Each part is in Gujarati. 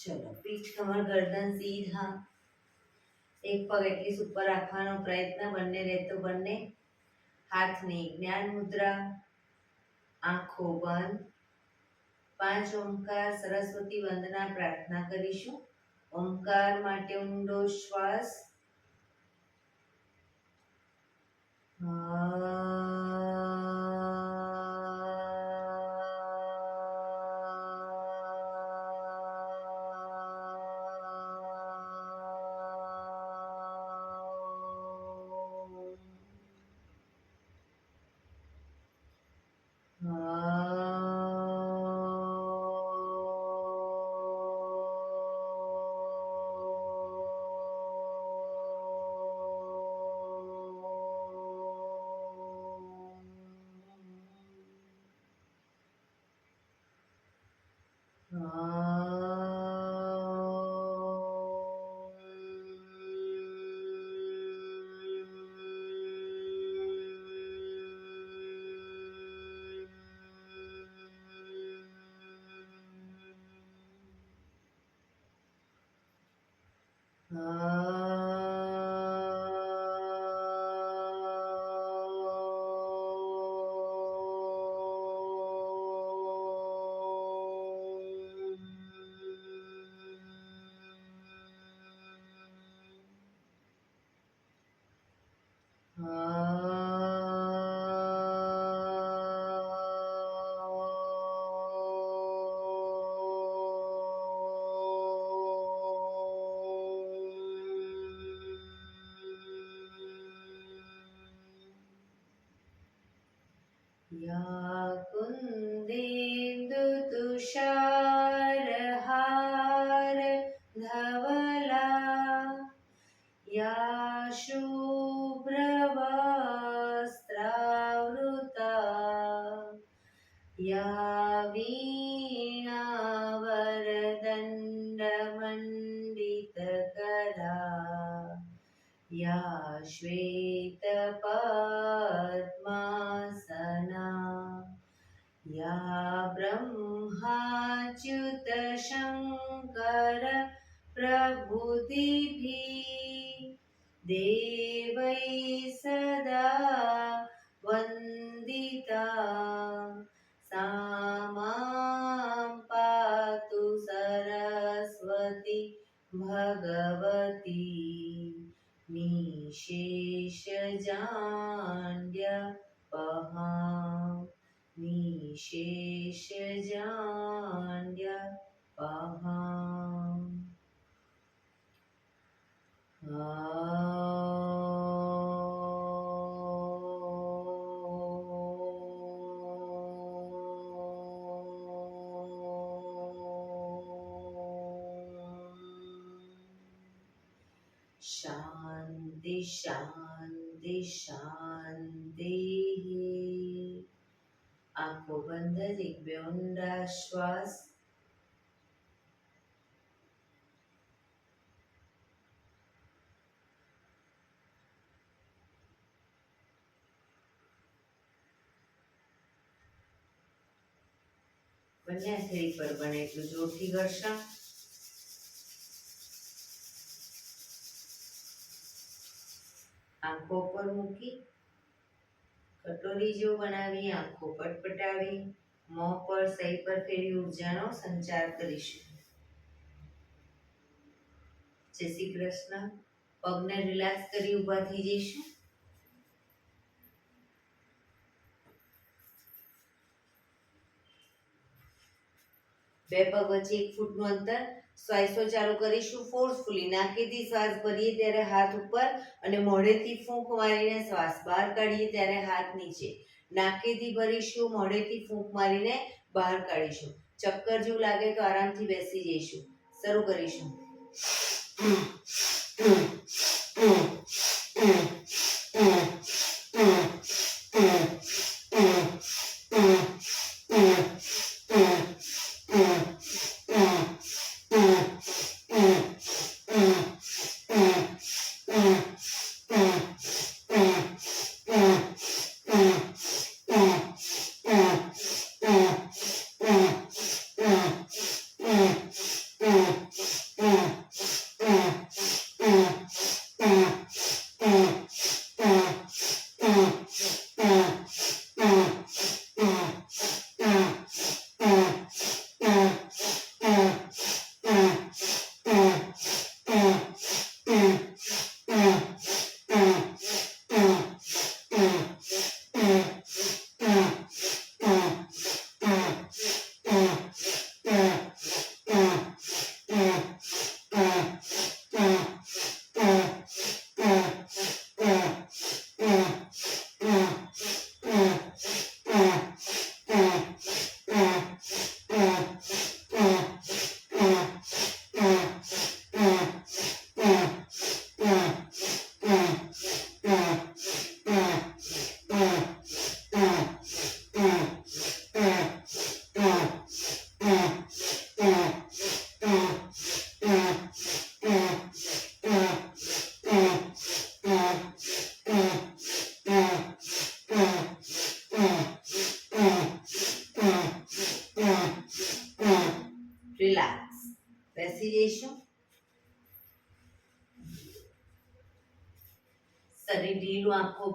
ચલો, પીઠ કમર ગરદન સીધા, એક પગ એટલી ઉપર રાખવાનો પ્રયત્ન, બંને રહેતો બંને હાથની જ્ઞાન મુદ્રા, આંખો બંધ. 5 ઓમકાર સરસ્વતી વંદના પ્રાર્થના કરીશું. ઓમકાર માટે ઊંડો શ્વાસ. या कुन्देन्दुतुषारहार धवला, या शुभ्रवस्त्रावृता, या वीणावरदण्डमण्डितकरा, या श्वेतपद्मासना, या ब्रह्माच्युत शङ्कर प्रभृतिभिः देवैः सदा वन्दिता, सा मां पातु सरस्वती भगवती निशेषजाड्यपहा, निशेषजाड्यपहा. शांति शांति शांति. आंखों बंद, एक बे ઊંડા શ્વાસ. બંને હથેળી પર બને એટલું જોરથી ઘર્ષણ. આંખો પર મૂકી કટોરી જેવું બનાવી આંખો પટપટાવી મોં પર સહી પર ફેરી ઉર્જાનો સંચાર કરીશું. જય શ્રી કૃષ્ણ. પગને રિલેક્સ કરી ઊભા થઈ જઈશું. બે પગ વચ્ચે 1 ફૂટનું અંતર. શ્વાસો ચાલુ કરીશું ફોર્સફુલી. નાકેથી શ્વાસ ભરીએ ત્યારે હાથ ઉપર અને મોઢેથી ફૂંક મારીને શ્વાસ બહાર કાઢીએ ત્યારે હાથ નીચે. નાકેથી ભરીશું, મોઢેથી ફૂંક મારીને બહાર કાઢીશું. ચક્કર જેવું લાગે તો આરામથી બેસી જઈશું. શરૂ કરીશું.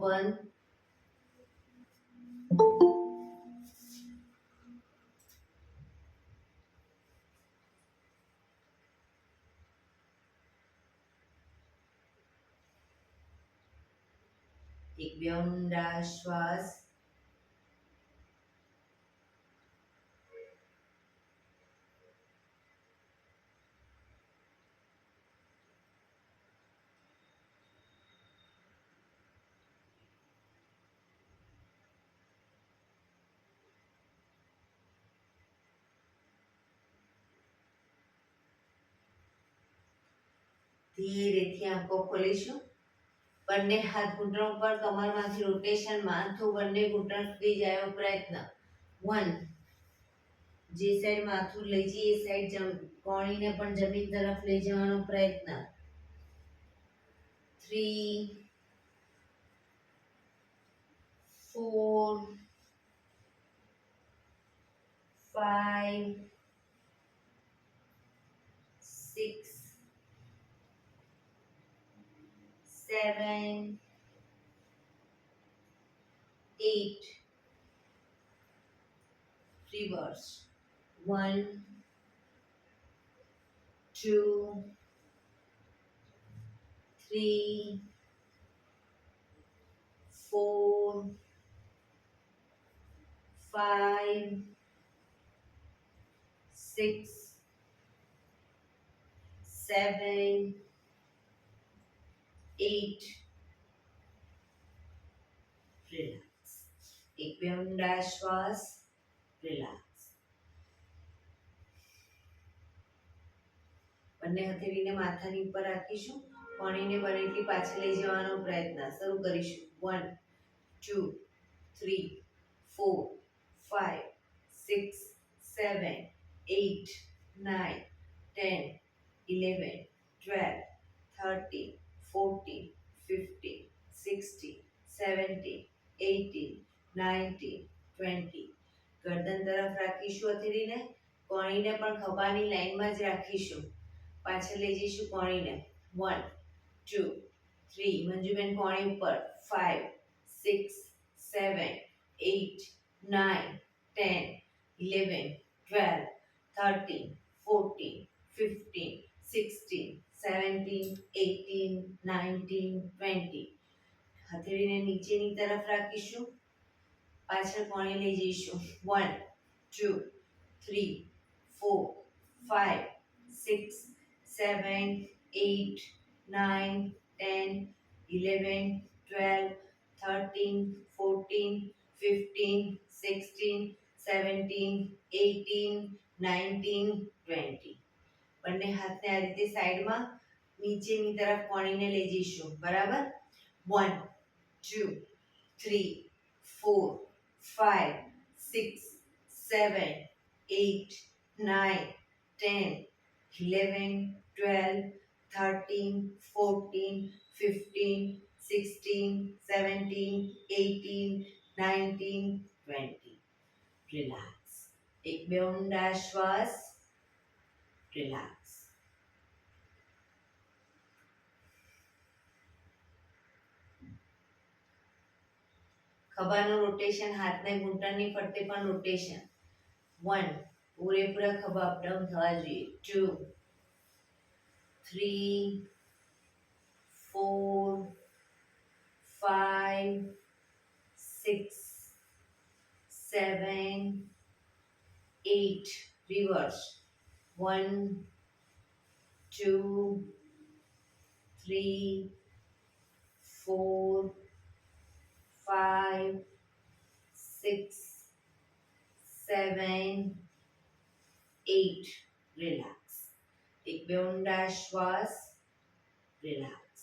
બંધ. એક બે ઊંડા શ્વાસ. ધીરેથી આંખો ખોલીશું. બંને હાથ ઘૂંટણ ઉપર, કમરમાંથી રોટેશન, માથું બંને ઘૂંટણ સુધી જાય એવો પ્રયત્ન. 1. જે સાઈડ માથું લઈ જઈએ એ સાઈડ કોણીને પણ જમીન તરફ લઈ જવાનો પ્રયત્ન. 3 4 5 6 7 8 reverse. 1 2 3 4 5 6 7 8 રિલેક્સ. એક બે ઊંડા શ્વાસ. રિલેક્સ. બંને હથેળીને માથાની ઉપર રાખીશું. કોણીને બને એટલી પાછળ લઈ જવાનો પ્રયત્ન. શરૂ કરીશું. 1 2 3 4 5 6 7 8 9 10 11 12 13 14 15 16 17 18 19 20. ગરદન તરફ રાખીશું હથેળીને. કોણીને પણ ખભાની લાઈનમાં જ રાખીશું. પાછળ લઈ જઈશું કોણીને. 1 2 3 મંજુબેન કોણી ઉપર. 5 6 7 8 9 10 11 12 13 14 15 16 17 18 19 20. હથેળીને નીચેની તરફ રાખીશું. પાછળ કોણી લઈ જઈશું. 1 2 3 4 5 6 7 8 9 10 11 12 13 14 15 16 17 18 19 20. બંને હાથને આ રીતે સાઈડમાં નીચેની તરફ કોણીને લઈ જઈશું. બરાબર. 1 2 3 4 5 6 7 8 9 10 11 12 13 14 15 16 17 18 19 20. રિલેક્સ. એક બે ઊંડા શ્વાસ. રિલેક્સ. ખભાનું રોટેશન, હાથને ઘૂંટણની ફરતે પણ રોટેશન. 1 પૂરેપૂરા ખભા અપડાઉન થવા જોઈએ. 2 3 4 5 6 7 8 reverse. 1 2 3 4 5 6 7 8. રિલેક્સ. એક બે ઊંડા શ્વાસ. રિલેક્સ.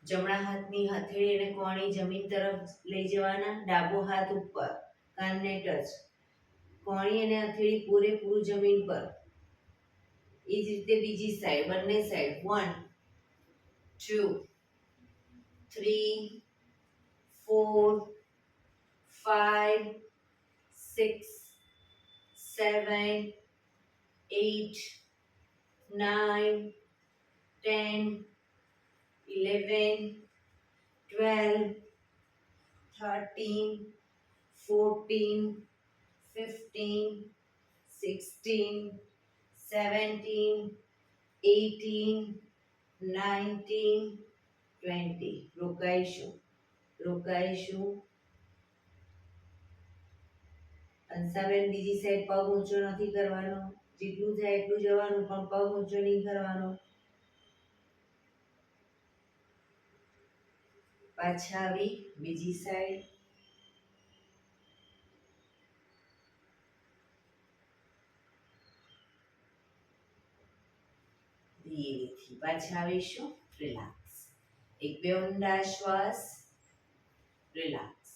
જમણા હાથની હથેળી અને કોણી જમીન તરફ લઈ જવાના. ડાબો હાથ ઉપર, કાનને ટચ. કોણી અને હથેળી પૂરેપૂરું જમીન પર. એ જ રીતે બીજી સાઈડ, બંને સાઈડ. 1 2 3 4 5 6 7 8 9 10, 11, 12, 13, 14, 15, 16, 17, 18, 19, 20. રોકાઈશું. અંશાબેન બીજી સાઈડ પગ ઊંચો નથી કરવાનો, જેટલું થાય એટલું જવાનું, પણ પગ ઊંચો નહીં કરવાનો. પાછા આવી બીજી સાઈડ. ધીરેથી પાછા આવીશું. રિલેક્સ. એક બે ઊંડા શ્વાસ. રિલેક્સ.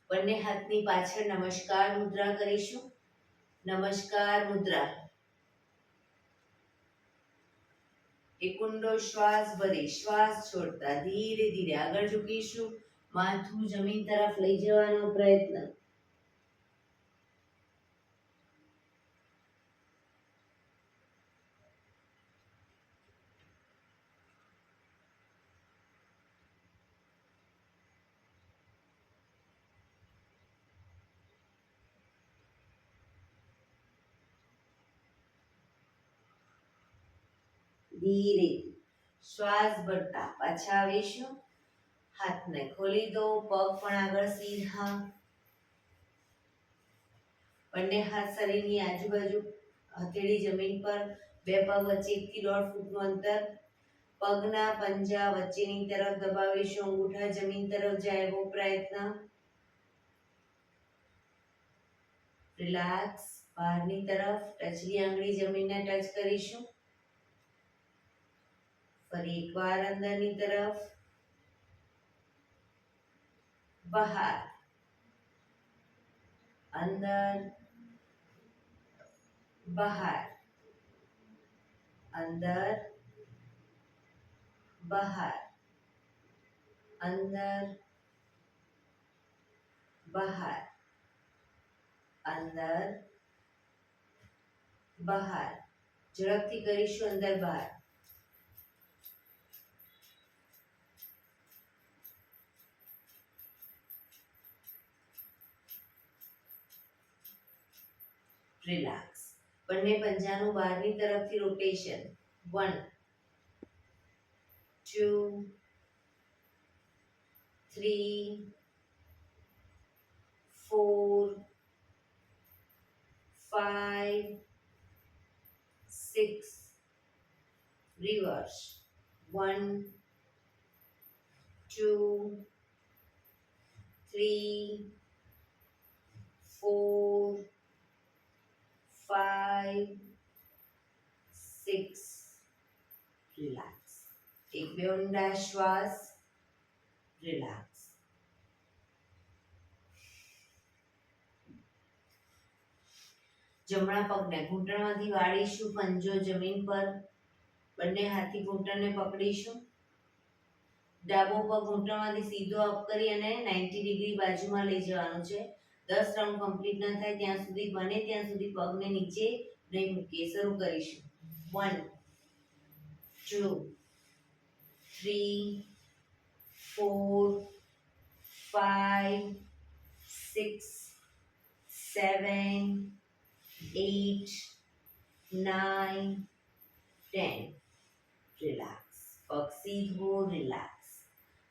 બંને હાથની પાછળ નમસ્કાર મુદ્રા કરીશું. નમસ્કાર મુદ્રા. એક ઊંડો શ્વાસ ભરી શ્વાસ છોડતા ધીરે ધીરે આગળ ઝૂકીશું. માથું જમીન તરફ લઈ જવાનો પ્રયત્ન. ધીરે શ્વાસ ભરતા પાછા આવીશું. હાથને ખોલી દો, પગ પણ આગળ સીધા. બંને હાથ શરીરની આજુબાજુ, હથેળી જમીન પર, બે પગ વચ્ચે 1 થી 1.5 ફૂટનું અંતર. પગના પંજા વચ્ચેની તરફ દબાવીશું. અંગૂઠા જમીન તરફ જાય એવો પ્રયત્ન. રિલેક્સ. બહારની તરફ ટચલી આંગળી જમીનને ટચ કરીશું. ફરી એકવાર અંદરની તરફ, બહાર, અંદર, બહાર, અંદર, બહાર, અંદર, બહાર, અંદર, બહાર. ઝડપથી કરીશું. અંદર બહાર. રિલેક્સ. બંને પંજાનું બહારની તરફથી રોટેશન. 1, 2, 3, 4, 5, 6. રિવર્સ. 1, 2, 3, 4, 5, 6. રિલેક્સ. એક બે ઊંડા શ્વાસ. રિલેક્સ. જમણા પગને ઘૂંટણમાંથી વાળીશું. પંજો જમીન પર. બંને હાથથી ઘૂંટણને પકડીશું. ડાબો પગ ઘૂંટણમાંથી સીધો અપ કરી અને 90 ડિગ્રી બાજુમાં લઈ જવાનું છે. 10 રાઉન્ડ કમ્પ્લીટ ન થાય ત્યાં સુધી, બને ત્યાં સુધી પગને નીચે નહીં મૂકીએ. શરૂ કરીશું. 1, 2, 3, 4, 5, 6, 7, 8, 9, 10. રિલેક્સ. પગ સીધો. રિલેક્સ.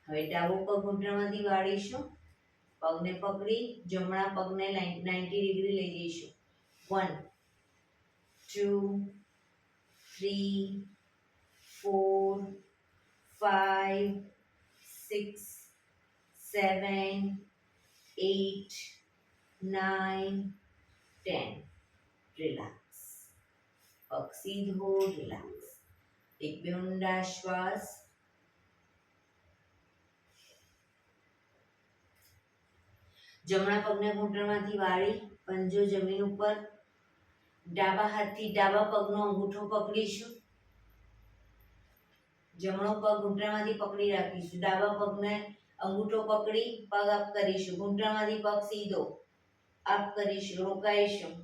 હવે ડાબો પગ ઘૂંટણમાંથી વાળીશું. પગને પકડી જમણા પગને 90 ડિગ્રી લઈ જઈશું. 1, 2, 3, 4, 5, 6, 7, 8, 9, 10. રિલેક્સ. પગ સીધો. રિલેક્સ. એક બે ઊંડા શ્વાસ. જમણા પગને ઘૂંટણમાંથી વાળી પંજો જમીન ઉપર. ડાબા હાથથી ડાબા પગનો અંગૂઠો પકડીશું. જમણો પગ ઘૂંટણમાંથી પકડી રાખીશું. ડાબા પગને અંગૂઠો પકડી પગ અપ કરીશું. ઘૂંટણમાંથી પગ સીધો અપ કરીશું. રોકાઈશું.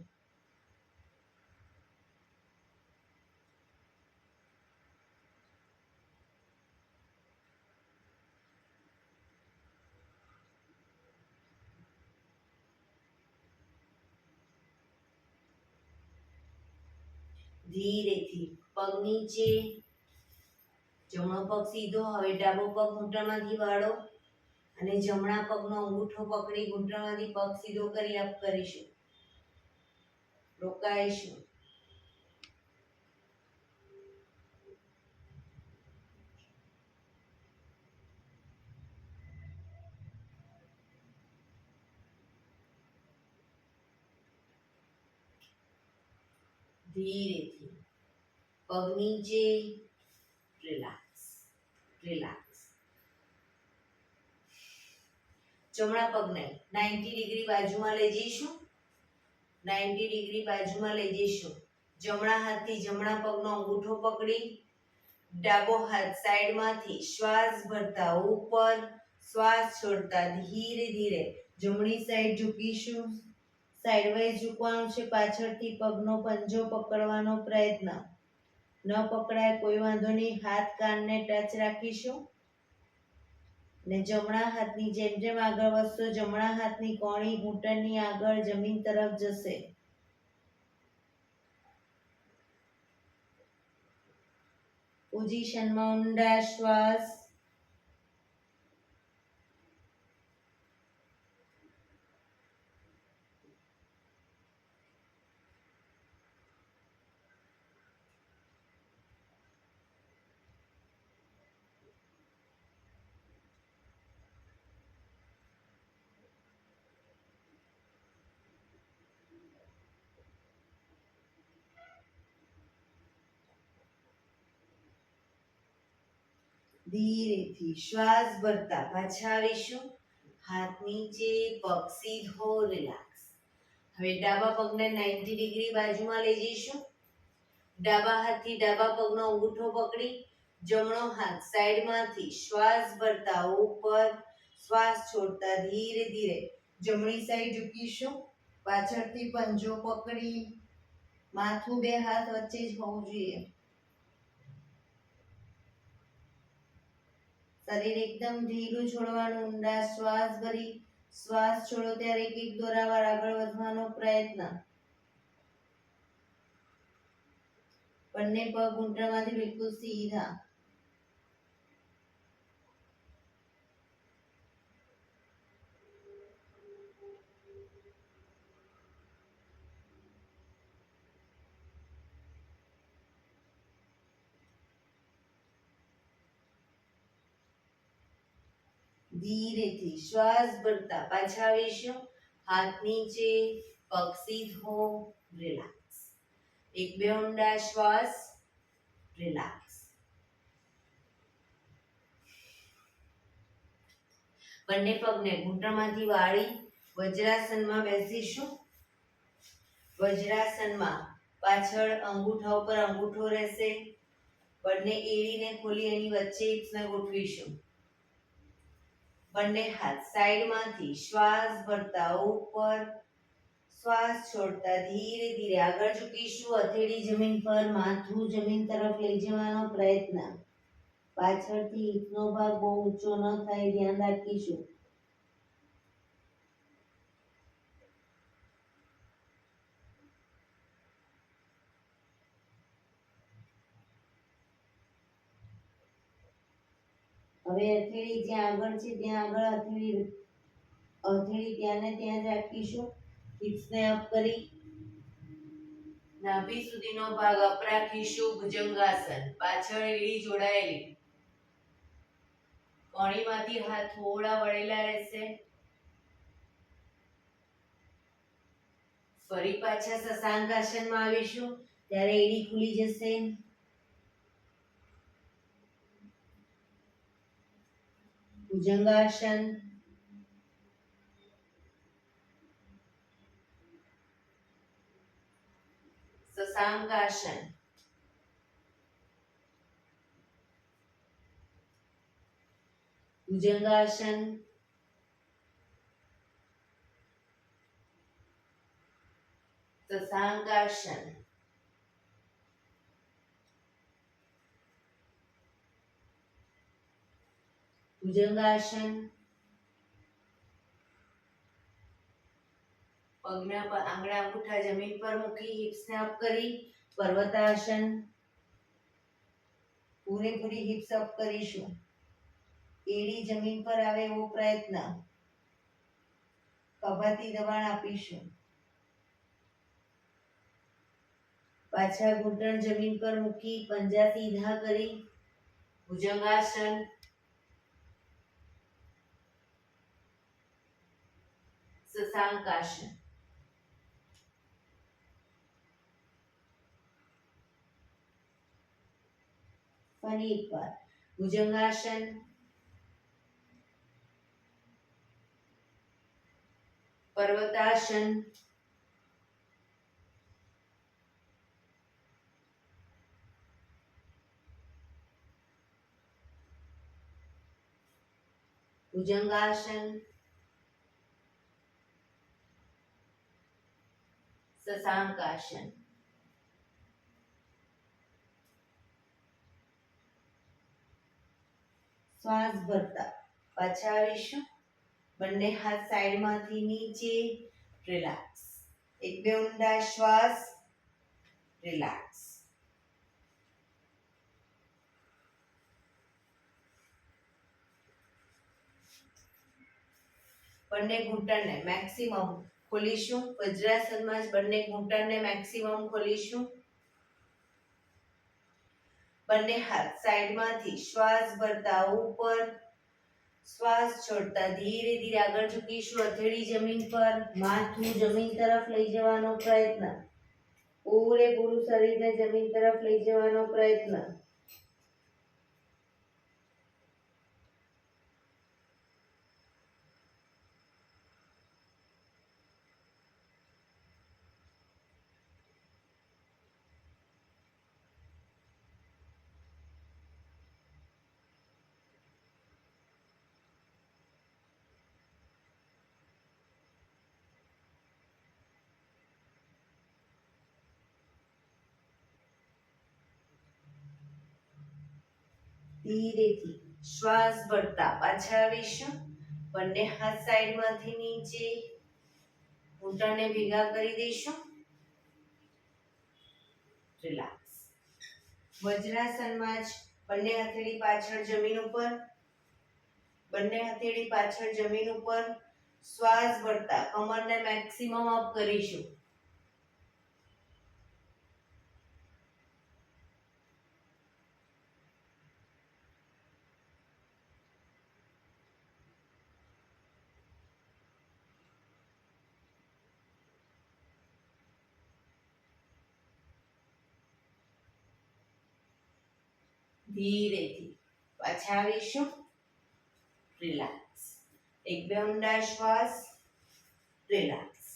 ધીરેથી પગ નીચે, જમણો પગ સીધો. હવે ડાબો પગ ઘૂંટણમાંથી વાળો અને જમણા પગનો અંગૂઠો પકડી ઘૂંટણમાંથી પગ સીધો કરી અપ કરીશું. રોકાઈશું. ધીરેથી પગ નીચે, રિલેક્સ રિલેક્સ. જમણા પગને 90 ડિગ્રી બાજુમાં લઈ જઈશું. 90 ડિગ્રી બાજુમાં લઈ જઈશું. જમણા હાથથી જમણા પગનો અંગૂઠો પકડી ડાબો હાથ સાઈડમાંથી શ્વાસ ભરતા ઉપર, શ્વાસ છોડતા ધીરે ધીરે જમણી સાઈડ ઝૂકીશું. સાઈડવાઇઝ ઝૂકવાનું છે. પાછળથી પગનો પંજો પકડવાનો પ્રયત્ન. ન પકડાય કોઈ વાંધો નહીં. હાથ કાનને ટચ રાખીશું ને જમણા હાથની જેમ જેમ આગળ વધશો જમણા હાથની કોણી ઘૂંટણની આગળ જમીન તરફ જશે. પોઝિશનમાં ઊંડા શ્વાસ. ધીરેથી શ્વાસ ભરતા પાછા આવીશું. હાથ નીચે, પગ સીધો, રિલેક્સ. હવે ડાબા પગને 90 ડિગ્રી બાજુમાં લઈ જઈશું. ડાબા હાથથી ડાબા પગનો અંગૂઠો પકડી જમણો હાથ સાઈડમાંથી શ્વાસ ભરતા ઉપર, શ્વાસ છોડતા ધીરે ધીરે જમણી સાઈડ ઝૂકીશું. પાછળથી પંજો પકડી માથું બે હાથ વચ્ચે જ હોવું જોઈએ. શરીર એકદમ ઢીલું છોડવાનું. ઊંડા શ્વાસ ભરી શ્વાસ છોડો ત્યારે એક એક દોરાવાર આગળ વધવાનો પ્રયત્ન. બંને પગ ઘૂંટણમાંથી બિલકુલ સીધા. ધીરેથી શ્વાસ ભરતા પાછા આવીશું. હાથ નીચે, પગ સીધો, રિલેક્સ. એક બે ઊંડા શ્વાસ. રિલેક્સ. બંને પગને ઘૂંટણમાંથી વાળી વજ્રાસનમાં બેસીશું. વજ્રાસનમાં પાછળ અંગૂઠા ઉપર અંગૂઠો રહેશે. બંને એડીને ખોલી એની વચ્ચે હિપ્સને ગોઠવીશું. બંને હાથ સાઈડમાંથી શ્વાસ ભરતા ઉપર, શ્વાસ છોડતા ધીરે ધીરે આગળ ઝૂકીશું. હથેળી જમીન પર, માથું જમીન તરફ લઈ જવાનો પ્રયત્ન. પાછળથી હિપનો ભાગ બહુ ઊંચો ન થાય ધ્યાન રાખીશું. હવે હથેળી જ્યાં આગળ છે ત્યાં આગળ હથેળી ત્યાં ને ત્યાં જ રાખીશું. હિપ્સને અપ કરી નાભી સુધીનો ભાગ અપ રાખીશું. ભુજંગાસન. પાછળ એડી જોડાયેલી. કોણીમાંથી હાથ થોડા વળેલા રહેશે. ફરી પાછા શશાંકાસનમાં આવીશું ત્યારે એડી ખુલી જશે. ભુજંગાસન. શશાંકાસન. ભુજંગાસન. શશાંકાસન. ભુજંગાસન. પગના આંગળા અંગૂઠા જમીન પર મૂકી હિપ્સને અપ કરી પર્વતાસન, પૂરેપૂરી હિપ્સ અપ કરીશું. એડી જમીન પર આવે એવો પ્રયત્ન. ખભાથી દબાણ આપીશું. પાછા ઘૂંટણ જમીન પર મૂકી પંજા સીધા કરી ભુજંગાસન. શશાંકાસન. ફરી એકવાર ભુજંગાસન, પર્વતાસન, ભુજંગાસન, શશાંકાસન. શ્વાસ ભરતા પાછા આવીશું. બંને હાથ સાઈડમાંથી નીચે. રિલેક્સ. એક બે ઊંડા શ્વાસ. રિલેક્સ. બંને ઘૂંટણને મેક્સિમમ ખોલીશું. વજ્રાસનમાં જ બંને ઘૂંટણને મેક્સિમમ ખોલીશું. બંને હાથ સાઈડમાંથી શ્વાસ ભરતા ઉપર. શ્વાસ છોડતા ધીરે ધીરે આગળ ઝૂકીશું. હથેળી જમીન પર, માથું જમીન તરફ લઈ જવાનો પ્રયત્ન. પૂરેપૂરું શરીરને જમીન તરફ લઈ જવાનો પ્રયત્ન. ધીરેથી શ્વાસ ભરતા પાછા આવીશું. બંને હાથ સાઈડમાંથી નીચે. ઘૂંટણને ભેગા કરી દઈશું. રિલેક્સ. વજ્રાસનમાં જ બંને હથેળી પાછળ જમીન ઉપર. બંને હથેળી પાછળ જમીન ઉપર. શ્વાસ ભરતા કમરને મેક્સિમમ અપ કરીશું. ધીરેથી પાછા આવીશું. રિલેક્સ. એક બે ઊંડા શ્વાસ. રિલેક્સ.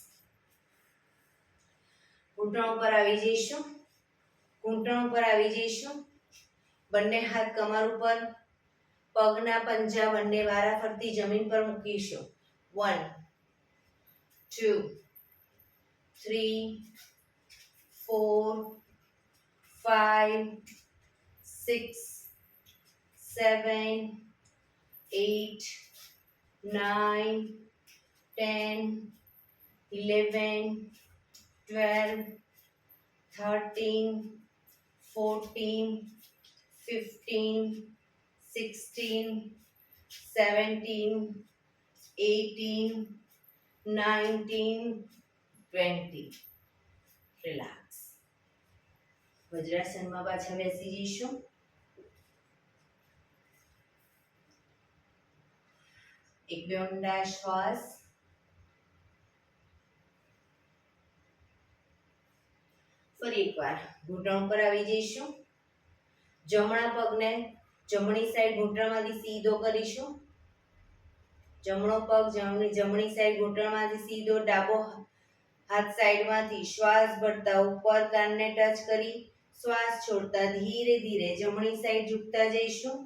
ઘૂંટણ ઉપર આવી જઈશું. ઘૂંટણ ઉપર આવી જઈશું. બંને હાથ કમર ઉપર. પગના પંજા બંને વારાફરતી જમીન પર મૂકીશું. 1 2 3 4 5 6 7 8 9 10 11 12 13 14 15 16 17 18 19 20. રિલેક્સ. વજ્રાસનમાં પાછા બેસી જઈશું. એક બે ઊંડા શ્વાસ. ફરી એકવાર ઘૂંટણ ઉપર આવી જઈશું. જમણા પગને જમણી સાઈડ ઘૂંટણમાંથી સીધો કરીશું. જમણો પગ જમણી સાઈડ ઘૂંટણમાંથી સીધો. ડાબો હાથ સાઈડમાંથી શ્વાસ ભરતા ઉપર કાનને ટચ કરી શ્વાસ છોડતા ધીરે ધીરે જમણી સાઈડ ઝૂકતા જઈશું.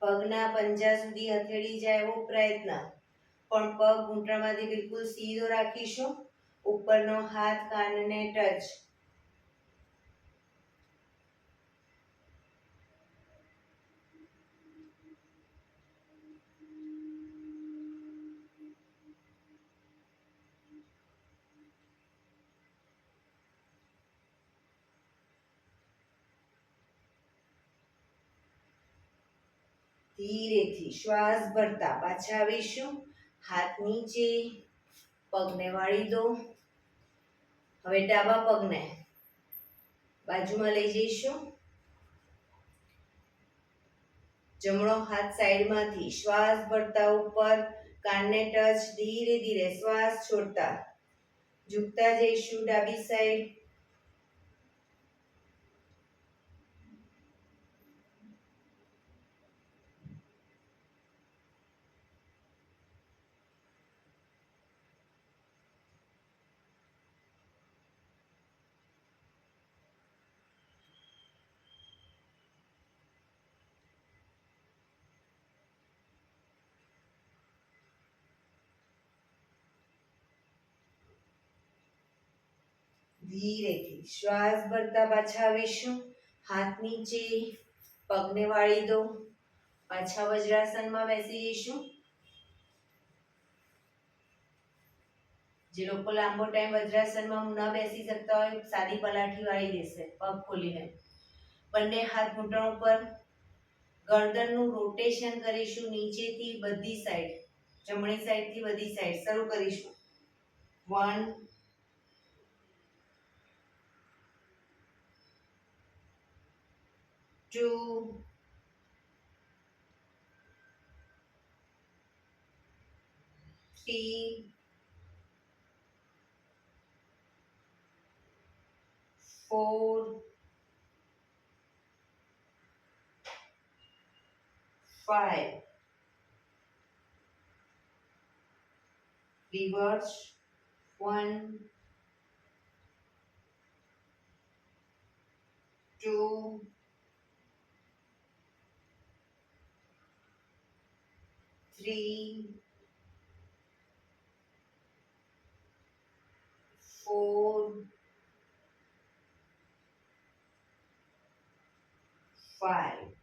પગના પંજા સુધી હથેળી જાય એવો પ્રયત્ન. પણ પગ ઘૂંટણમાંથી બિલકુલ સીધો રાખીશું. ઉપરનો હાથ કાનને ટચ. ધીરેથી શ્વાસ ભરતા પાછા આવીશું. હાથ નીચે, પગને વાળી દો. હવે ડાબા પગને બાજુમાં લઈ જઈશું. જમણો હાથ સાઈડમાંથી શ્વાસ ભરતા ઉપર, કાનને ટચ, ધીરે ધીરે શ્વાસ છોડતા ઝૂકતા જઈશું ડાબી સાઈડ. ધીરેથી શ્વાસ ભરતા પાછા આવીશું. હાથ નીચે, પગને વાળી દો. પાછા વજ્રાસનમાં બેસી જઈશું. જે લોકો લાંબો ટાઈમ વજ્રાસનમાં ન બેસી શકતા હોય, સાદી પલાઠી વાળી દેશે પગ ખોલીને. બંને હાથ ઘૂંટણ ઉપર. ગરદનનું રોટેશન કરીશું નીચેથી બધી સાઈડ, જમણી સાઈડથી બધી સાઈડ. શરૂ કરીશું. 1 2 3 4 5 reverse 1 2 3 4 5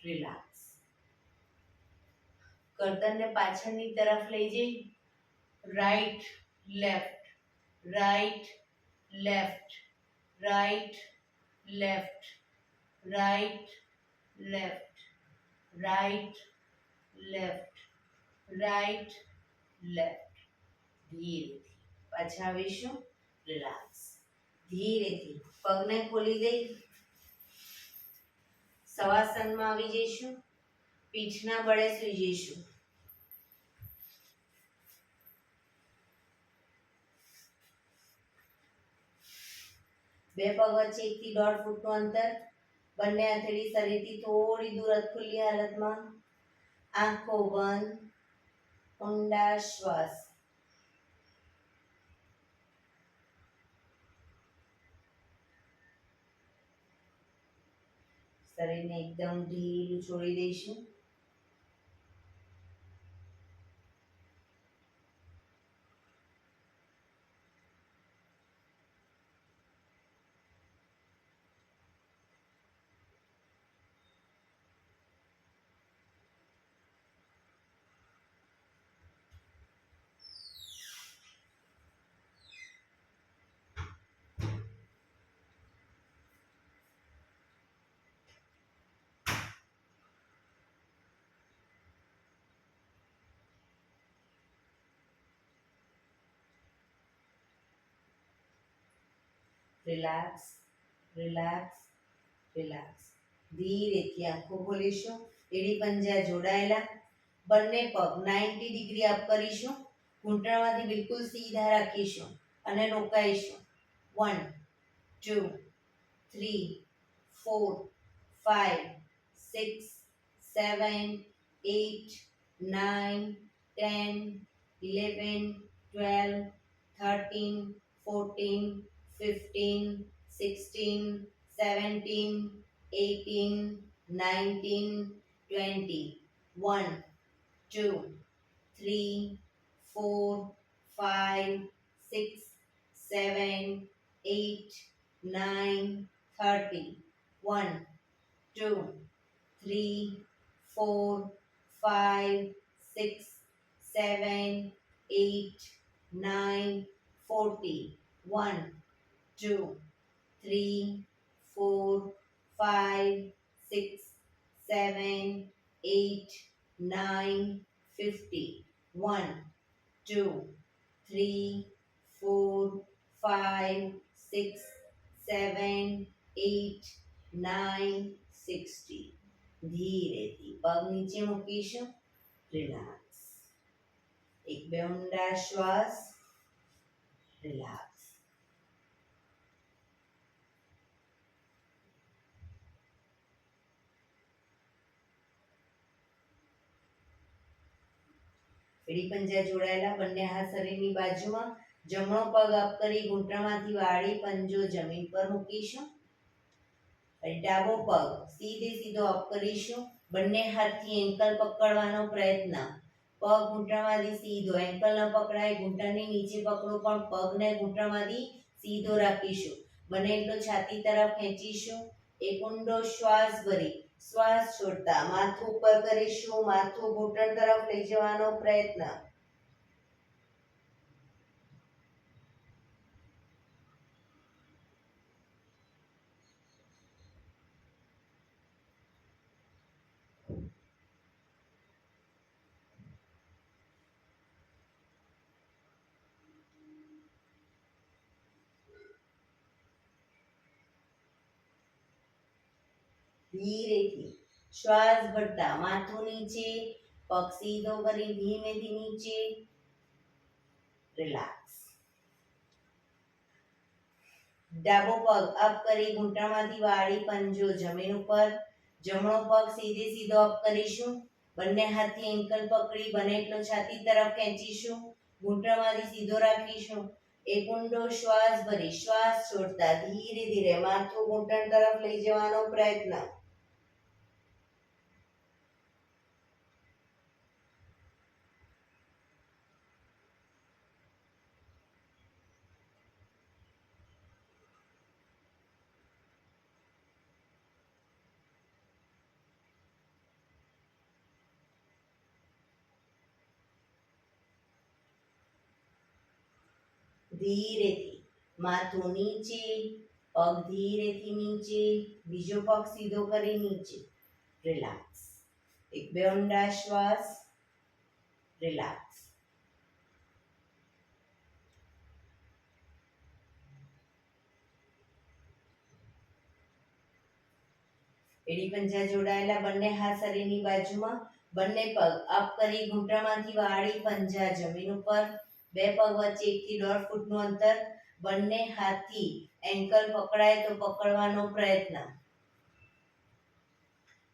રિલેક્સ. ગરદનને પાછળની તરફ લઈ જઈ right left, right left, right left, right left, right left, right left. ધીરેથી પાછા આવીશું. રિલેક્સ. ધીરેથી પગને ખોલી દઈ શવાસનમાં આવી જઈશું. પીઠના બળે સૂઈ જઈશું. બે પગ વચ્ચે 1 થી 1.5 ફૂટનું અંતર. બંને હથેળી શરીરથી થોડી દૂર ખુલ્લી હાલતમાં. આંખો બંધ. ઊંડા શ્વાસ. શરીરને એકદમ ઢીલું છોડી દઈશું. Relax, relax, relax. ધીરેથી આંખો ખોલીશું. એડી પંજા જોડાયેલા. બંને પગ 90 ડિગ્રી અપ કરીશું. ઘૂંટણમાંથી બિલકુલ સીધા રાખીશું અને રોકાઈશું. 1 2 3 4 5 6 7 8 9 10 11 12 13 14 15 16 17 18 19 20 1 2 3 4 5 6 7 8 9 30 1 2 3 4 5 6 7 8 9 40 1 2 3 4, 5, 6, 7, 8, 9, 50. 1, 2, 3, 4, 5, 6, 7, 8, 9, 60. ધીરેથી પગ નીચે મૂકીશું. રિલેક્સ. એક બે ઊંડા શ્વાસ. રિલેક્સ. એડી પંજા જોડાયેલા, બંને હાથ શરીરની બાજુમાં. જમણો પગ અપ કરી ઘૂંટણમાંથી વાળી પંજો જમીન પર મૂકીશું. ડાબો પગ સીધે સીધો અપ કરીશું. બંને હાથથી એન્કલ પકડવાનો પ્રયત્ન. પગ ઘૂંટણમાંથી સીધો, એન્કલ ન પકડાય, ઘૂંટણની નીચે પકડો પણ પગને ઘૂંટણમાંથી સીધો રાખીશું. બને એટલો છાતી તરફ ખેંચીશું. એક ઊંડો શ્વાસ ભરી શ્વાસ છોડતા માથું ઉપર કરીશું. માથું ઘૂંટણ તરફ લઈ જવાનો પ્રયત્ન. ધીરેથી શ્વાસ ભરતા માથું નીચે, પગ સીધો કરી ધીમેથી નીચે. રિલેક્સ. ડાબો પગ અપ કરી ઘૂંટણમાંથી વાળી પંજો જમીન ઉપર. જમણો પગ સીધે સીધો અપ કરીશું. બંને હાથથી એન્કલ પકડી બને એટલો છાતી તરફ ખેંચીશું. ઘૂંટણમાંથી સીધો રાખીશું. એક ઊંડો શ્વાસ ભરી શ્વાસ છોડતા ધીરે ધીરે માથું ઘૂંટણ તરફ લઈ જવાનો પ્રયત્ન. ધીરેથી માથું નીચે, પગ ધીરેથી નીચે, બીજો પગ સીધો કરી નીચે. રિલેક્સ. એક બે ઊંડા શ્વાસ. રિલેક્સ. એડી પંજા જોડાયેલા, બંને હાથ શરીરની બાજુમાં. બંને પગ અપ કરી ઘૂંટણમાંથી વાળી પંજા જમીન ઉપર. બે પગ વચ્ચે 1 થી 1.5 ફૂટનું અંતર. બંને હાથથી એન્કલ પકડાય તો પકડવાનો પ્રયત્ન.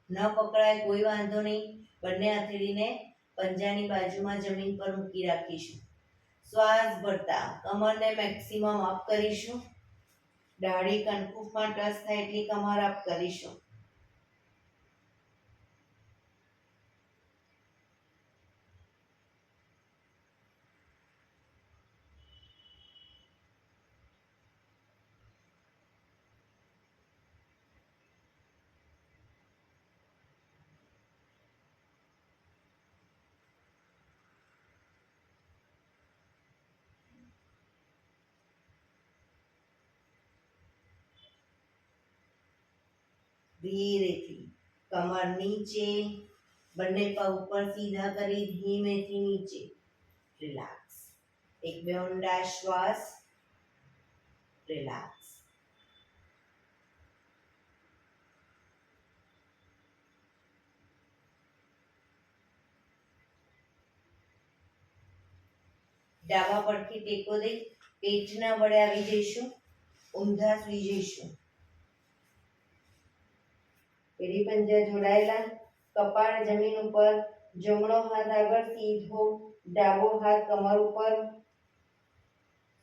ન પકડાય કોઈ વાંધો નહીં. બંને હથેળીને પંજાની બાજુમાં જમીન પર મૂકી રાખીશું. શ્વાસ ભરતા કમરને મેક્સિમમ અપ કરીશું. દાઢી કનકુફમાં ટચ થાય એટલી કમર અપ કરીશું. ધીરેથી કમર નીચે, બંને પગ ઉપર સીધા કરી ધીમેથી નીચે. રિલેક્સ. એક બે ઊંડા શ્વાસ. રિલેક્સ. ડાબા પડખે ટેકો દઈ પેટના વડે આવી જઈશું. ઊંધા સુઈ જઈશું. એડી પંજા જોડાયેલા, કપાળ જમીન ઉપર. જમણો હાથ આગળ સીધો, ડાબો હાથ કમર ઉપર.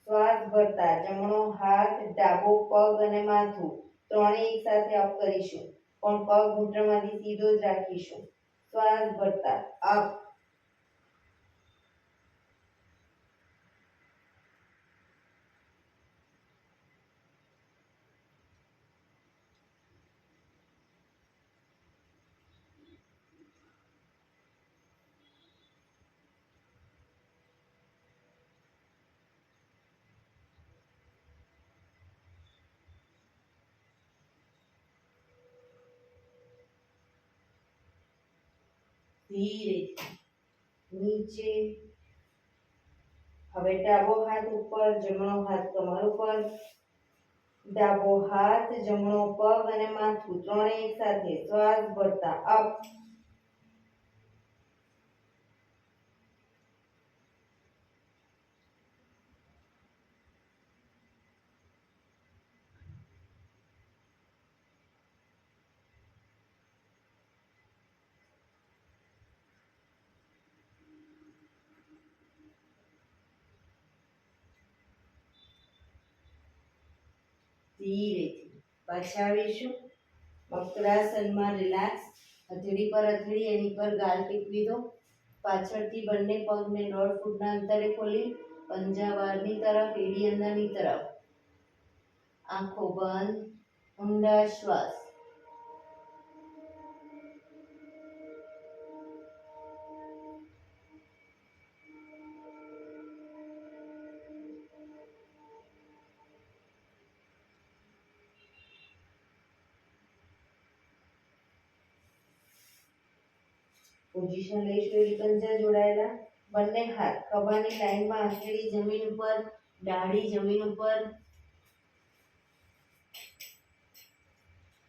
શ્વાસ ભરતા જમણો હાથ, ડાબો પગ અને માથું ત્રણેય એક સાથે અપ કરીશું. પણ પગ ઘૂંટણમાંથી સીધો જ રાખીશું. શ્વાસ ભરતા અપ. ધીરેથી નીચે. હવે ડાબો હાથ ઉપર, જમણો હાથ કમર ઉપર, ડાબો હાથ, જમણો પગ અને માથું ત્રણે એક સાથે શ્વાસ ભરતા અપ. ધીરેથી પાછા આવીશું. વક્રાસનમાં રિલેક્સ. હથેળી પર હથેળી, એની પર ગાલ ટેકવી દો. પાછળથી બંને પગને 1.5 ફૂટના અંતરે ખોલી પંજા બહારની તરફ, એડી અંદરની તરફ. આંખો બંધ. ઊંડા શ્વાસ. પોઝિશન લઈશું એડી પંજા જોડાયેલા. બંને હાથ ખભાની લાઈનમાં, હથેળી જમીન ઉપર, દાઢી જમીન ઉપર.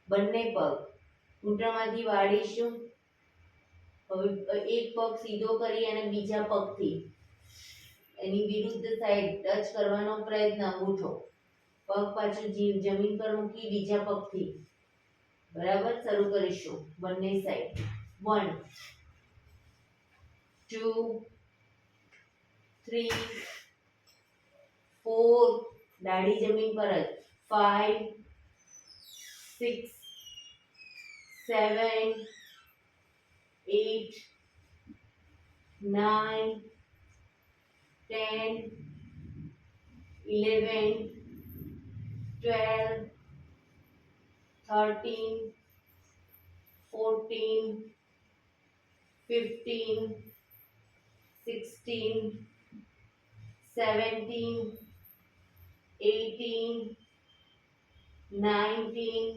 બંને પગ ઘૂંટણમાંથી વાળીશું. હવે એક પગ સીધો કરી અને બીજા પગથી એની વિરુદ્ધ સાઈડ ટચ કરવાનો પ્રયત્ન. અંગૂઠો પગ પાછું જમીન પર મૂકી બીજા પગથી. બરાબર, શરૂ કરીશું બંને સાઈડ. 1 2 3 4, દાઢી જમીન પર જ. 5 6 7 8 9 10 11 12 13 14 15 16 17 18 19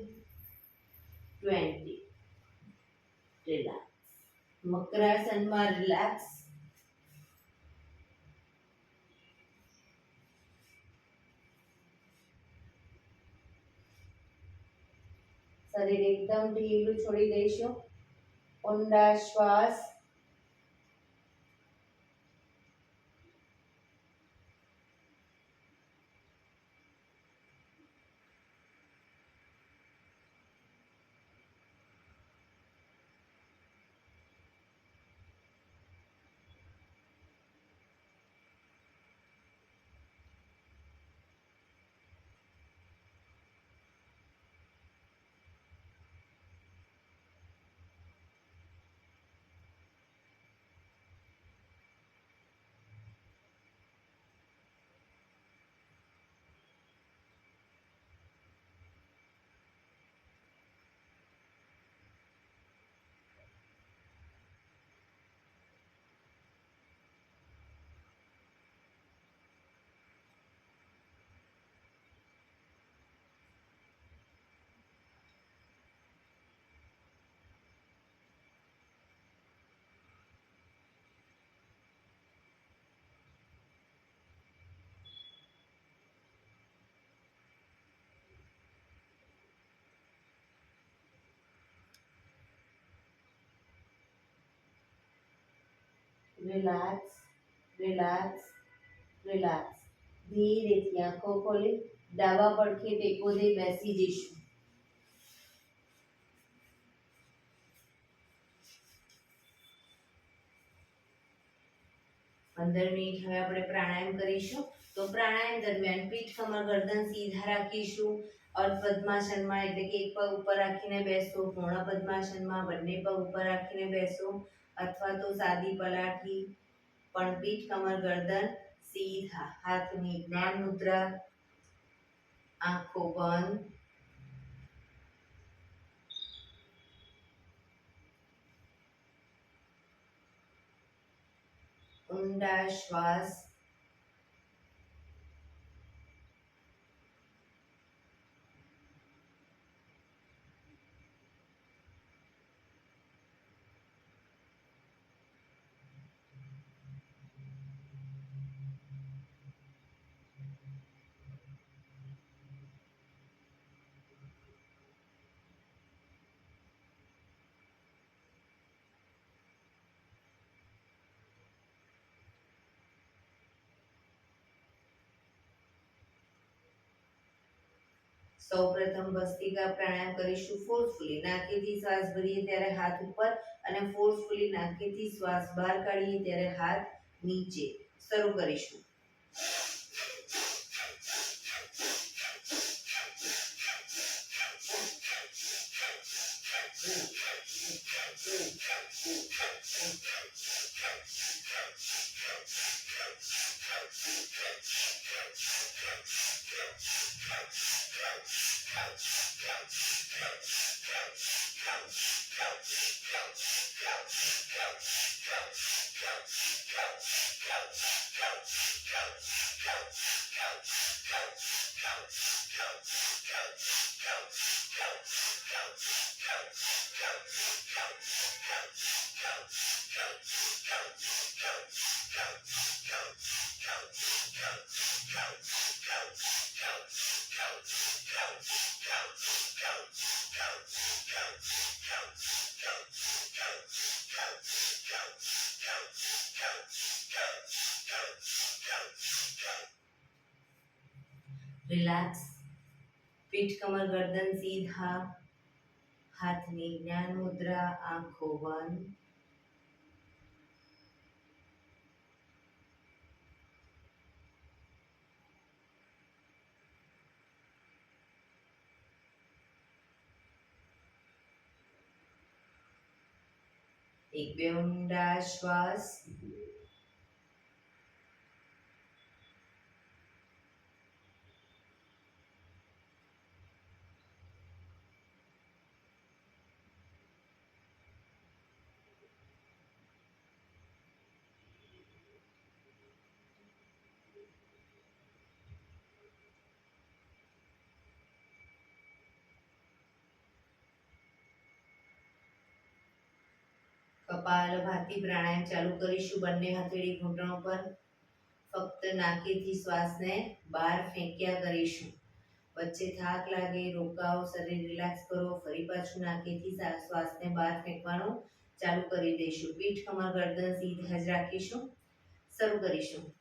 20. રિલેક્સ. મકરાસનમાં રિલેક્સ. શરીર એકદમ ઢીલું છોડી દઈશું. ઊંડા શ્વાસ. રિલેક્સ. રિલેક્સ. રિલેક્સ. ધીરેથી આંખો ખોલી ડાબા પડખે ટેકો દઈ બેસી જઈશું. 15 મિનિટ હવે આપણે પ્રાણાયામ કરીશું. તો પ્રાણાયામ દરમિયાન પીઠ, કમર, ગરદન સીધા રાખીશું. અર્ધ પદ્માસનમાં એટલે કે એક પગ ઉપર રાખીને બેસો. પૂર્ણ પદ્માસનમાં બંને પગ ઉપર રાખીને બેસો, અથવા તો સાદી પલાઠી. પણ પીઠ, કમર, ગરદન સીધા. હાથની જ્ઞાન મુદ્રા. આંખો બંધ. ઊંડા શ્વાસ. સૌપ્રથમ ભસ્ત્રિકા પ્રાણાયામ કરીશું ફોર્સફુલી નાકેથી શ્વાસ ભરીએ ત્યારે હાથ ઉપર અને ફોર્સફુલી નાકેથી શ્વાસ બહાર કાઢીએ ત્યારે હાથ નીચે. શરૂ કરીશું. રિલેક્સ. પીઠ કમર ગરદન સીધા. હાથની જ્ઞાન મુદ્રા. આંખો બંધ. એક બે ઊંડા શ્વાસ. કપાલભાતિ પ્રાણાયામ ચાલુ કરીશું. બંને હથેળી ઘૂંટણો પર. ફક્ત નાકેથી શ્વાસને બહાર ફેંક્યા કરીશું. વચ્ચે થાક લાગે રોકાઓ, શરીર રિલેક્સ કરો. ફરી પાછું નાકેથી શ્વાસને બહાર ફેંકવાનું ચાલુ કરી દઈશું. પીઠ કમર ગરદન સીધા જ રાખીશું. શરૂ કરીશું.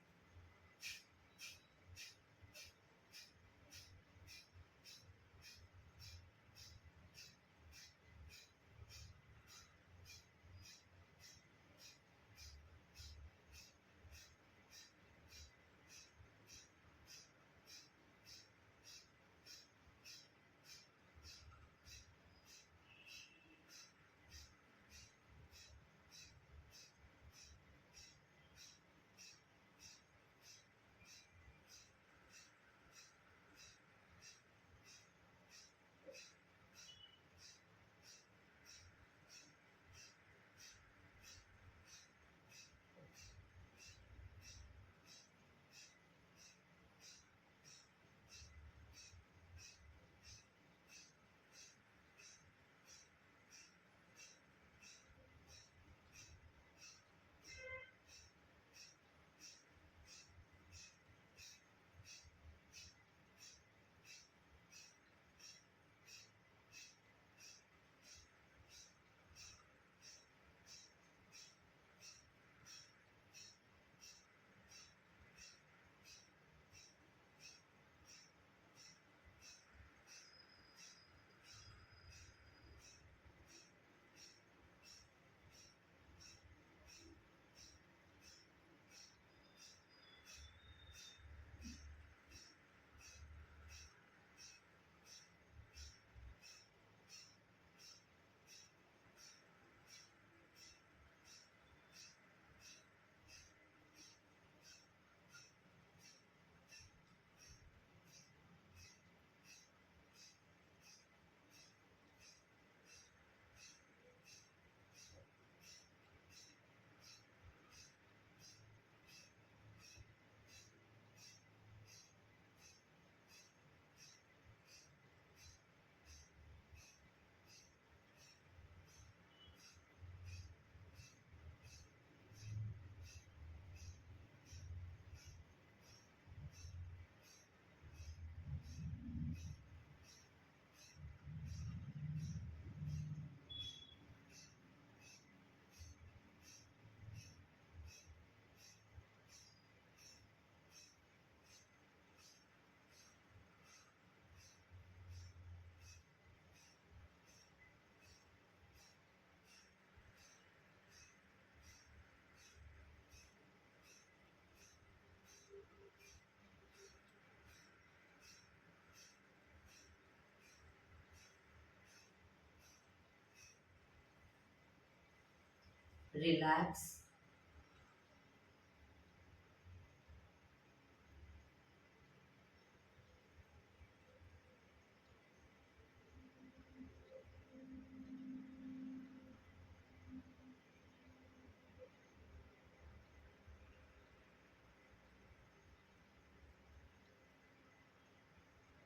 રિલેક્સ.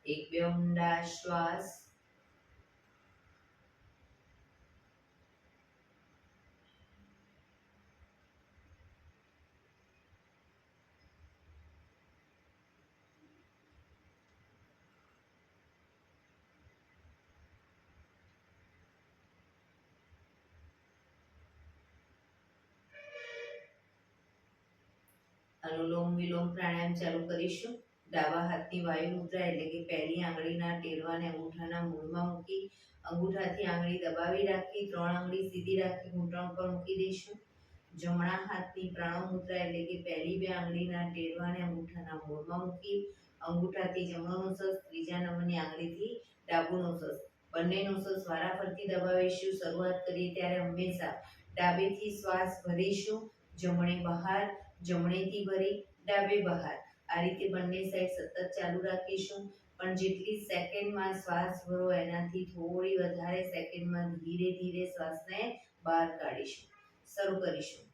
એક બે ઊંડા શ્વાસ. અનુલોમ વિલોમ પ્રાણાયામ ચાલુ કરીશું. ડાબા હાથની વાયુ મુદ્રા એટલે કે પહેલી આંગળીના ટેરવાને અંગૂઠાના મૂળમાં મૂકી અંગૂઠાથી આંગળી દબાવી રાખી 3 આંગળી સીધી રાખી ઘૂંટણ પર મૂકી દઈશું. જમણા હાથની પ્રાણો મુદ્રા એટલે કે પહેલી 2 આંગળીના ટેરવાને અંગૂઠાના મૂળમાં મૂકી અંગૂઠાથી જમણો નોસસ, ત્રીજા નંબરની આંગળીથી ડાબુ નોસસ, બંને નોસસ વારાફરતી દબાવીશું. શરૂઆત કરીએ ત્યારે હંમેશા ડાબેથી શ્વાસ ભરીશું, જમણે બહાર, જમણેથી ભરી ડાબે બહાર. આ રીતે બંને સાઈડ સતત ચાલુ રાખીશું. પણ જેટલી સેકન્ડમાં શ્વાસ ભરો એનાથી થોડી વધારે સેકન્ડમાં ધીરે ધીરે શ્વાસને બહાર કાઢીશું. શરૂ કરીશું.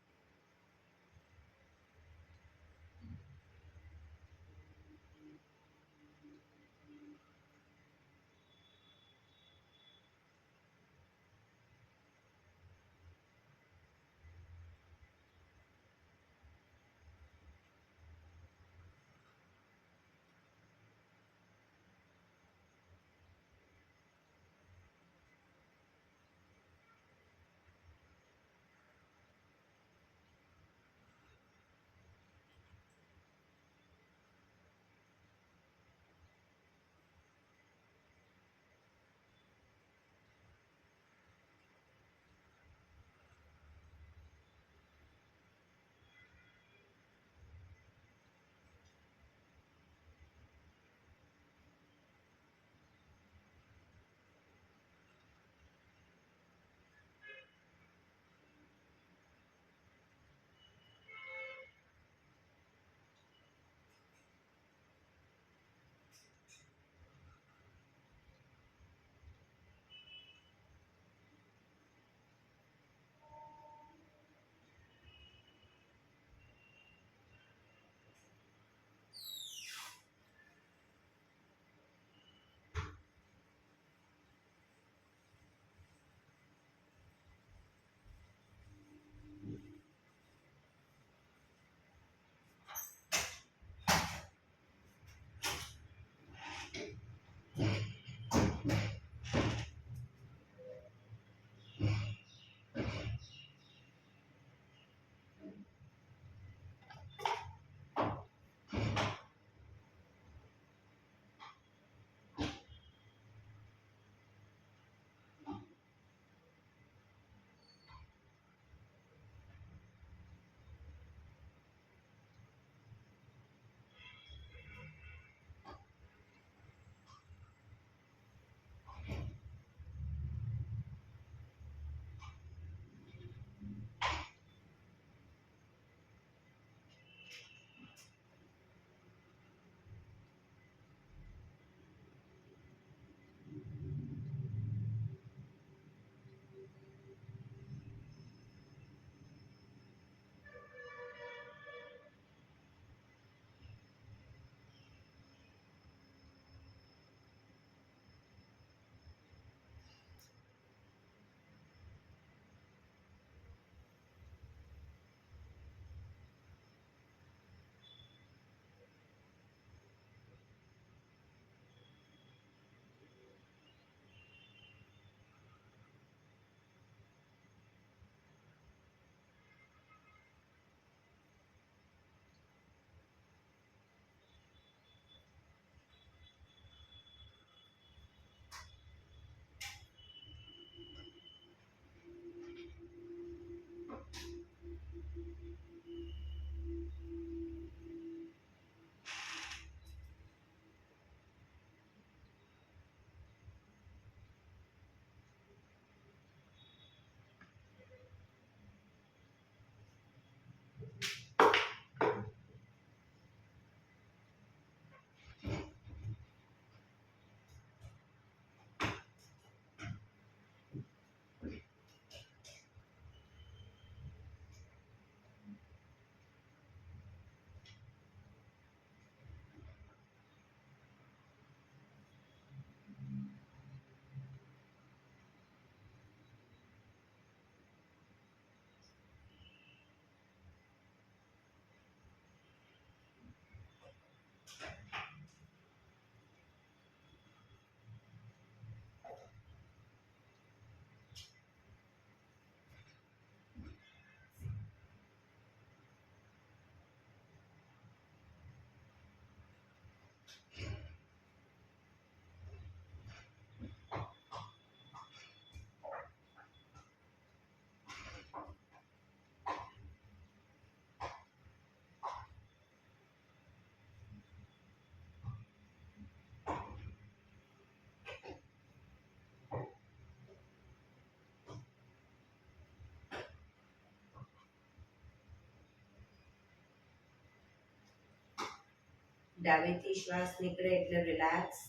ડાબેથી શ્વાસ નીકળે એટલે રિલેક્સ.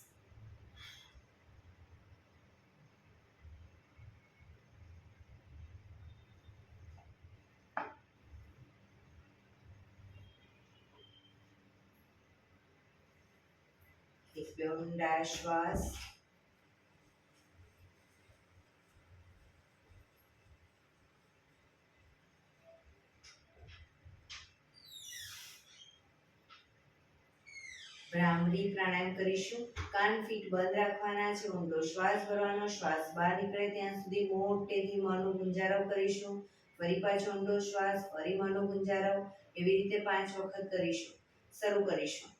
એક બે ઊંડા શ્વાસ. ભ્રામરી પ્રાણાયામ કરીશું. કાન ફીટ બંધ રાખવાના છે. ઊંડો શ્વાસ ભરવાનો. શ્વાસ બહાર નીકળે ત્યાં સુધી મોટેથી મોંનો ગુંજારવ કરીશું. ફરી પાછો ઊંડો શ્વાસ, ફરી મોંનો ગુંજારવ. એવી રીતે 5 વખત કરીશું. શરૂ કરીશું.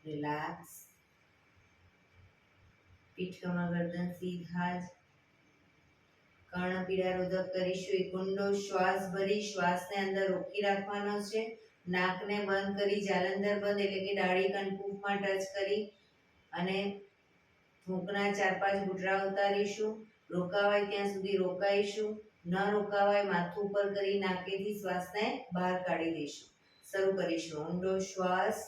રિલેક્સ. પીઠ કમર ગરદન સીધા જ. કર્ણપીડા રોધક કરીશું. એક ઊંડો શ્વાસ ભરી શ્વાસને અંદર રોકી રાખવાનો છે. નાકને બંધ કરી જાલંધર બંધ એટલે કે ડાળી કંઠકૂપમાં ટચ કરી અને ફૂંકના 4-5 ઘૂંટડા ઉતારીશું. રોકાવાય ત્યાં સુધી રોકાઈશું. ન રોકાવાય માથું ઉપર કરી નાકેથી શ્વાસને બહાર કાઢી દઈશું. શરૂ કરીશું. ઊંડો શ્વાસ.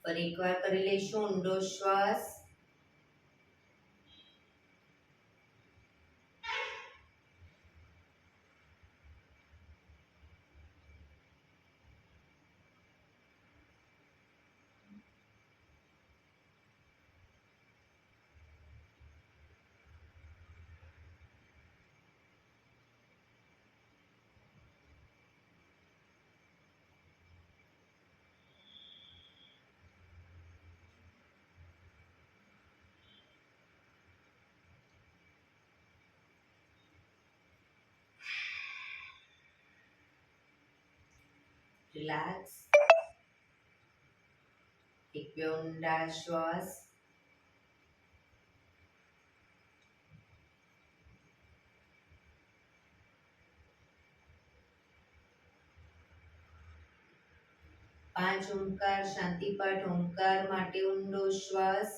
ફરી એકવાર કરી લઈશું. ઊંડો શ્વાસ. રિલેક્સ. એક બે ઊંડા શ્વાસ. પાંચ ઓમકાર શાંતિપાઠ. ઓમકાર માટે ઊંડો શ્વાસ.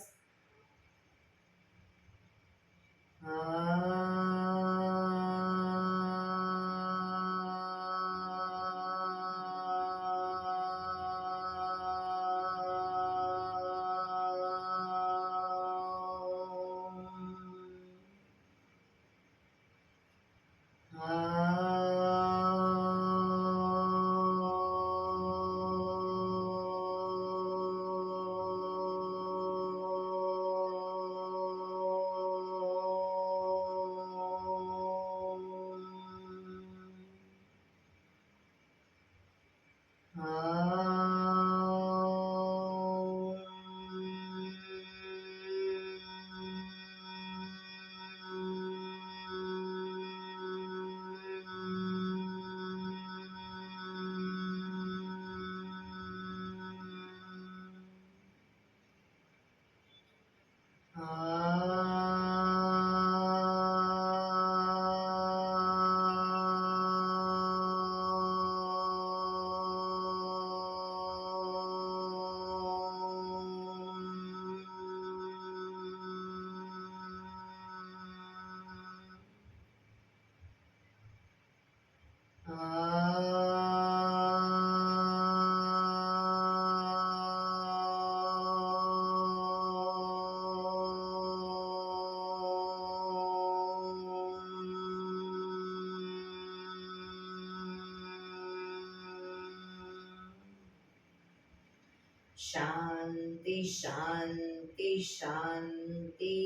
શાંતિ શાંતિ.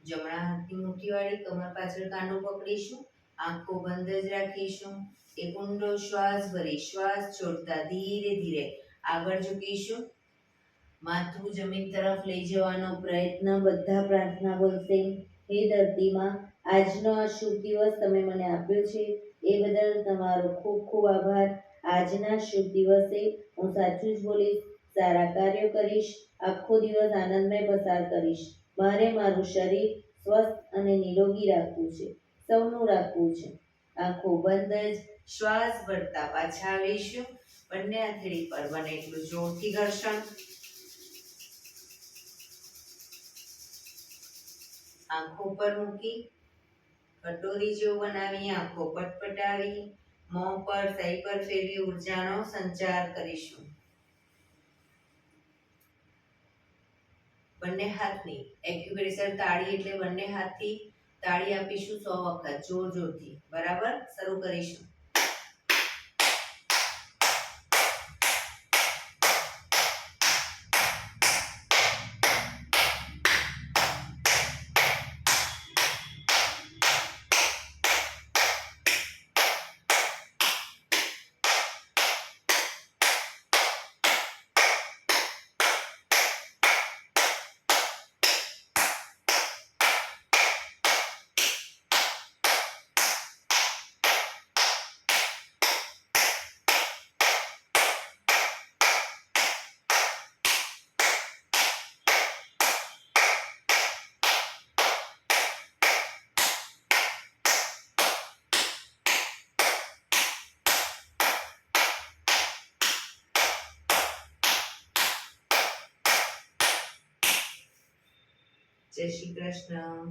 જમણા હાથની મુઠ્ઠી વાળી કમર પાછળ કાંડું પકડીશું, આંખો બંધ જ રાખીશું. એક ઊંડો શ્વાસ ભરી શ્વાસ છોડતા ધીરે ધીરે આગળ ઝૂકીશું. માથું જમીન તરફ લઈ જવાનો પ્રયત્ન. બધા પ્રાર્થના બોલશે. હે ધરતીમાં, આજનો આ શુભ દિવસ તમે મને આપ્યો છે એ બદલ તમારો ખૂબ ખૂબ આભાર. આજના શુભ દિવસે હું સાચું જ બોલીશ, સારા કાર્યો કરીશ, આખો દિવસ આનંદમય પસાર કરીશ. મારે મારું શરીર સ્વસ્થ અને નિરોગી રાખવું છે, સૌનું રાખવું છે. આંખો બંધ જ શ્વાસ ભરતા પાછા આવીશું. બંને હથેળી પર બને એટલું જોરથી ઘર્ષણ. આંખો પર મૂકી કટોરી જેવું બનાવી આંખો પટપટાવી મોં પર સહી પર ફેરવી ઉર્જાનો સંચાર કરીશું. બંને હાથની એક્યુપ્રેશર તાળી એટલે બંને હાથથી તાળી આપીશું 100 વખત જોર જોરથી. બરાબર, શરૂ કરીશું. જય શ્રી કૃષ્ણ.